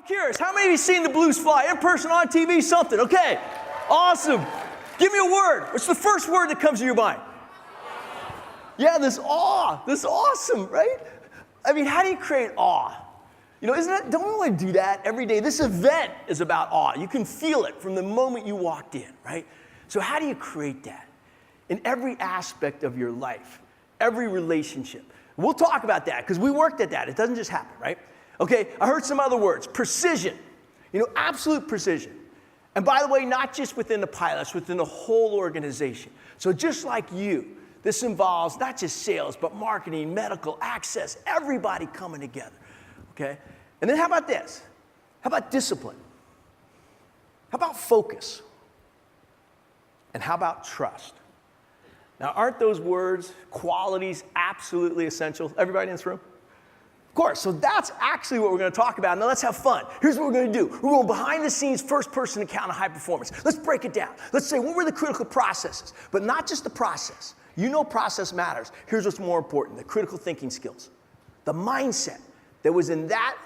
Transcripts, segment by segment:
Curious, how many of you seen the Blues fly? In person, on TV, something. Okay, awesome. Give me a word. What's the first word that comes to your mind? Yeah, this awe. This is awesome, right? I mean, how do you create awe? You know, don't we want to do that every day? This event is about awe. You can feel it from the moment you walked in, right? So how do you create that? In every aspect of your life, every relationship. We'll talk about that because we worked at that. It doesn't just happen, right? Okay, I heard some other words. Precision. You know, absolute precision. And by the way, not just within the pilots, within the whole organization. So just like you, this involves not just sales, but marketing, medical, access, everybody coming together, okay? And then how about this? How about discipline? How about focus? And how about trust? Now, aren't those words, qualities, absolutely essential? Everybody in this room? Of course, so that's actually what we're going to talk about. Now let's have fun. Here's what we're going to do. We're going behind the scenes, first person account of high performance. Let's break it down. Let's say, what were the critical processes? But not just the process. You know process matters. Here's what's more important, the critical thinking skills. The mindset that was in that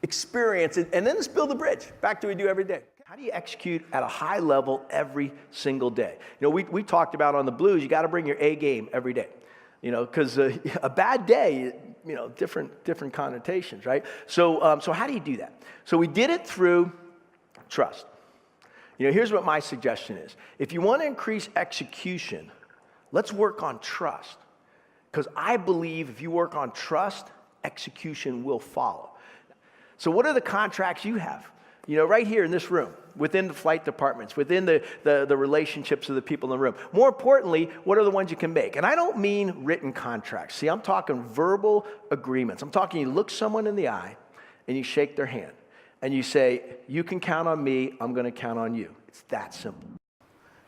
experience. And then let's build the bridge back to what we do every day. How do you execute at a high level every single day? You know, we talked about on the Blues, you got to bring your A game every day. You know, because a bad day, you know, different connotations, right? So how do you do that? So we did it through trust. You know, here's what my suggestion is. If you want to increase execution, let's work on trust. Because I believe if you work on trust, execution will follow. So what are the contracts you have? You know, right here in this room, within the flight departments, within the relationships of the people in the room. More importantly, what are the ones you can make? And I don't mean written contracts. See, I'm talking verbal agreements. I'm talking you look someone in the eye and you shake their hand and you say, you can count on me, I'm going to count on you. It's that simple.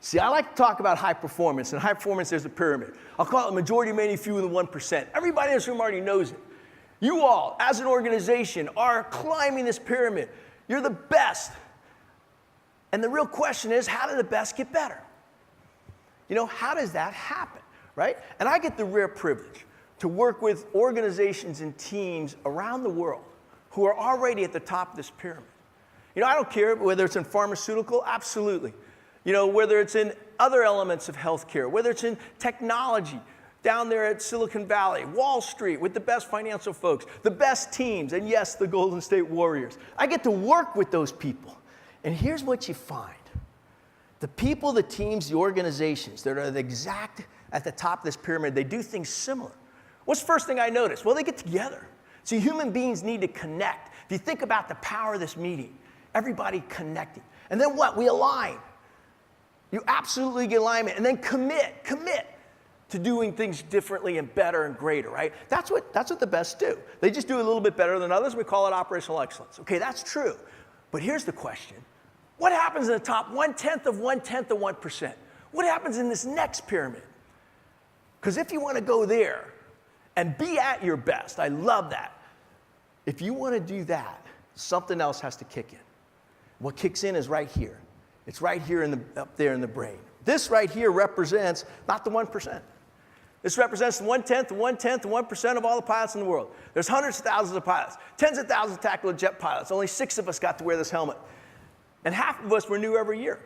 See, I like to talk about high performance. And high performance, there's a pyramid. I'll call it majority, many, few, and the 1%. Everybody in this room already knows it. You all, as an organization, are climbing this pyramid. You're the best. And the real question is, how do the best get better? You know, how does that happen, right? And I get the rare privilege to work with organizations and teams around the world who are already at the top of this pyramid. You know, I don't care whether it's in pharmaceutical, absolutely. You know, whether it's in other elements of healthcare, whether it's in technology, down there at Silicon Valley, Wall Street, with the best financial folks, the best teams, and yes, the Golden State Warriors. I get to work with those people. And here's what you find. The people, the teams, the organizations that are at the top of this pyramid, they do things similar. What's the first thing I notice? Well, they get together. See, human beings need to connect. If you think about the power of this meeting, everybody connecting. And then what? We align. You absolutely get alignment. And then commit to doing things differently and better and greater, right? That's what the best do. They just do a little bit better than others. We call it operational excellence. Okay, that's true. But here's the question. What happens in the top 1/10 of 1/10 of 1%? What happens in this next pyramid? Because if you want to go there and be at your best, I love that. If you want to do that, something else has to kick in. What kicks in is right here. It's right here up there in the brain. This right here represents not the 1%. This represents 1/10 of 1/10 of 1% of all the pilots in the world. There's hundreds of thousands of pilots, tens of thousands of tactical jet pilots. Only 6 of us got to wear this helmet. And half of us renew every year.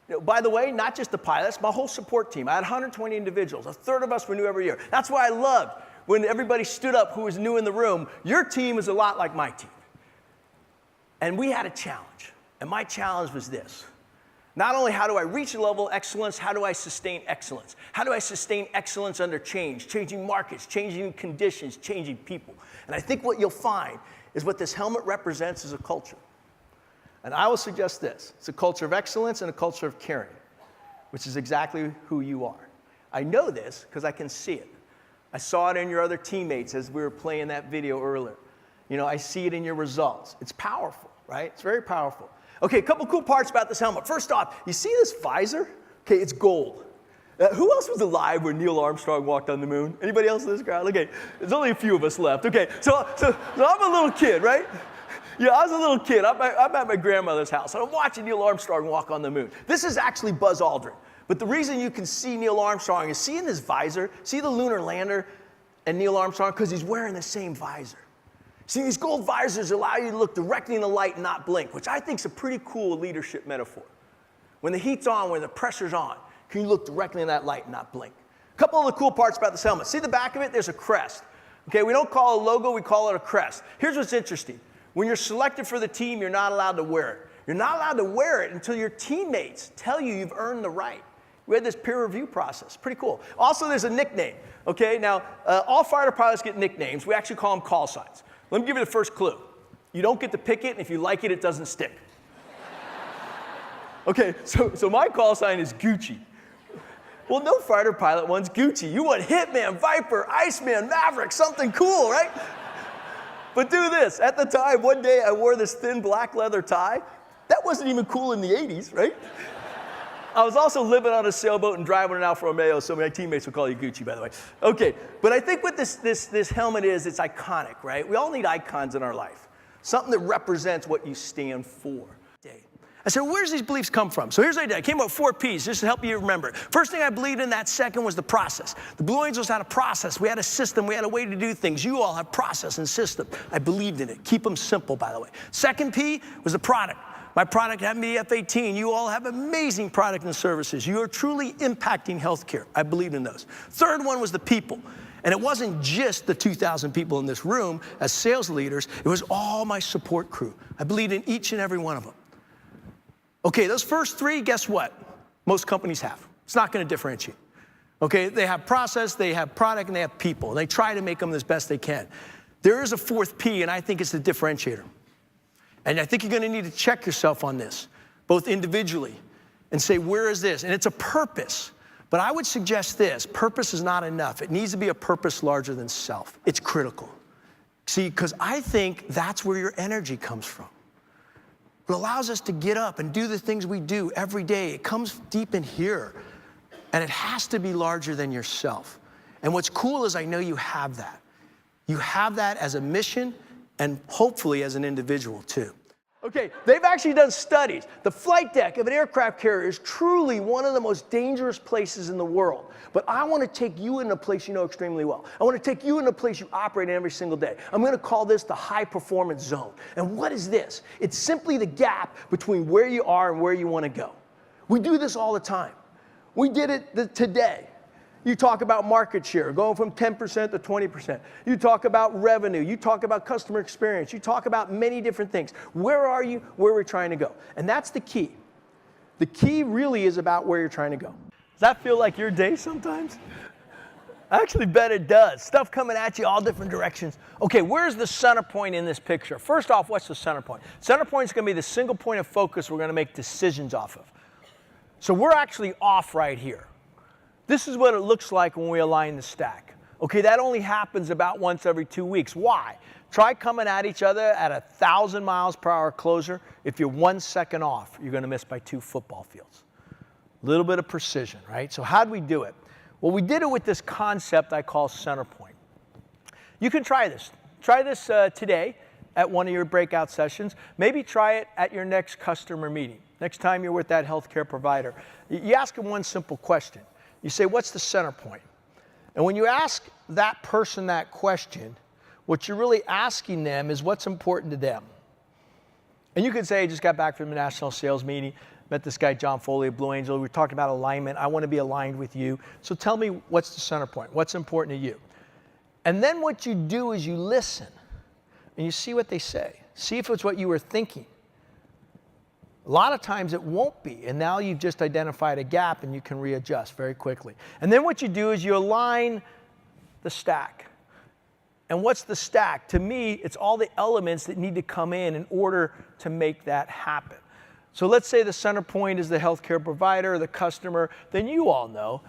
You know, by the way, not just the pilots, my whole support team. I had 120 individuals. 1/3 of us renew every year. That's why I loved when everybody stood up who was new in the room. Your team is a lot like my team. And we had a challenge. And my challenge was this. Not only how do I reach a level of excellence, how do I sustain excellence? How do I sustain excellence under change, changing markets, changing conditions, changing people? And I think what you'll find is what this helmet represents is a culture. And I will suggest this. It's a culture of excellence and a culture of caring, which is exactly who you are. I know this because I can see it. I saw it in your other teammates as we were playing that video earlier. You know, I see it in your results. It's powerful, right? It's very powerful. Okay, a couple cool parts about this helmet. First off, you see this visor? Okay, it's gold. Who else was alive when Neil Armstrong walked on the moon? Anybody else in this crowd? Okay, there's only a few of us left. Okay, so I'm a little kid, right? Yeah, I was a little kid. I'm at my grandmother's house, and I'm watching Neil Armstrong walk on the moon. This is actually Buzz Aldrin. But the reason you can see Neil Armstrong is see in his visor, see the lunar lander and Neil Armstrong? Because he's wearing the same visor. See, these gold visors allow you to look directly in the light and not blink, which I think is a pretty cool leadership metaphor. When the heat's on, when the pressure's on, can you look directly in that light and not blink? A couple of the cool parts about this helmet. See the back of it? There's a crest. Okay, we don't call it a logo, we call it a crest. Here's what's interesting. When you're selected for the team, you're not allowed to wear it. You're not allowed to wear it until your teammates tell you you've earned the right. We had this peer review process. Pretty cool. Also, there's a nickname. Okay, now, all fighter pilots get nicknames. We actually call them call signs. Let me give you the first clue. You don't get to pick it, and if you like it, it doesn't stick. Okay, so my call sign is Gucci. Well, no fighter pilot wants Gucci. You want Hitman, Viper, Iceman, Maverick, something cool, right? But do this. At the time, one day I wore this thin black leather tie. That wasn't even cool in the 80s, right? I was also living on a sailboat and driving an Alfa Romeo, so my teammates would call you Gucci, by the way. Okay, but I think what this helmet is, it's iconic, right? We all need icons in our life. Something that represents what you stand for. I said, where does these beliefs come from? So here's what I did. I came up with 4 P's just to help you remember it. First thing I believed in, that second was the process. The Blue Angels had a process. We had a system. We had a way to do things. You all have process and system. I believed in it. Keep them simple, by the way. Second P was the product. My product happened to be F-18. You all have amazing product and services. You are truly impacting healthcare. I believed in those. Third one was the people. And it wasn't just the 2,000 people in this room as sales leaders. It was all my support crew. I believed in each and every one of them. Okay, those first 3, guess what? Most companies have. It's not going to differentiate. Okay, they have process, they have product, and they have people. They try to make them as best they can. There is a 4th P, and I think it's the differentiator. And I think you're going to need to check yourself on this, both individually, and say, where is this? And it's a purpose. But I would suggest this. Purpose is not enough. It needs to be a purpose larger than self. It's critical. See, because I think that's where your energy comes from. It allows us to get up and do the things we do every day. It comes deep in here, and it has to be larger than yourself. And what's cool is I know you have that. You have that as a mission and hopefully as an individual too. Okay, they've actually done studies. The flight deck of an aircraft carrier is truly one of the most dangerous places in the world. But I want to take you in a place you know extremely well. I want to take you in a place you operate in every single day. I'm going to call this the high performance zone. And what is this? It's simply the gap between where you are and where you want to go. We do this all the time. We did it today. You talk about market share, going from 10% to 20%. You talk about revenue. You talk about customer experience. You talk about many different things. Where are you? Where we're trying to go. And that's the key. The key really is about where you're trying to go. Does that feel like your day sometimes? I actually bet it does. Stuff coming at you all different directions. Okay, where's the center point in this picture? First off, what's the center point? Center point is going to be the single point of focus we're going to make decisions off of. So we're actually off right here. This is what it looks like when we align the stack. Okay, that only happens about once every 2 weeks. Why? Try coming at each other at 1,000 miles per hour closer. If you're 1 second off, you're going to miss by 2 football fields. A little bit of precision, right? So how'd we do it? Well, we did it with this concept I call center point. You can try this. Try this today at one of your breakout sessions. Maybe try it at your next customer meeting. Next time you're with that healthcare provider. You ask them one simple question. You say, what's the center point? And when you ask that person that question, what you're really asking them is what's important to them. And you could say, I just got back from a national sales meeting, met this guy, John Foley of Blue Angel. We were talking about alignment. I want to be aligned with you. So tell me, what's the center point? What's important to you? And then what you do is you listen and you see what they say. See if it's what you were thinking. A lot of times it won't be, and now you've just identified a gap and you can readjust very quickly. And then what you do is you align the stack. And what's the stack? To me, it's all the elements that need to come in order to make that happen. So let's say the center point is the healthcare provider, the customer, then you all know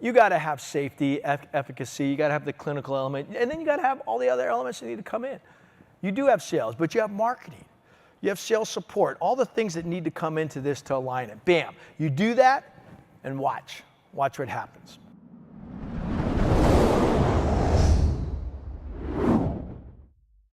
you got to have safety, efficacy, you got to have the clinical element, and then you got to have all the other elements that need to come in. You do have sales, but you have marketing. You have sales support, all the things that need to come into this to align it. Bam. You do that and watch. Watch what happens.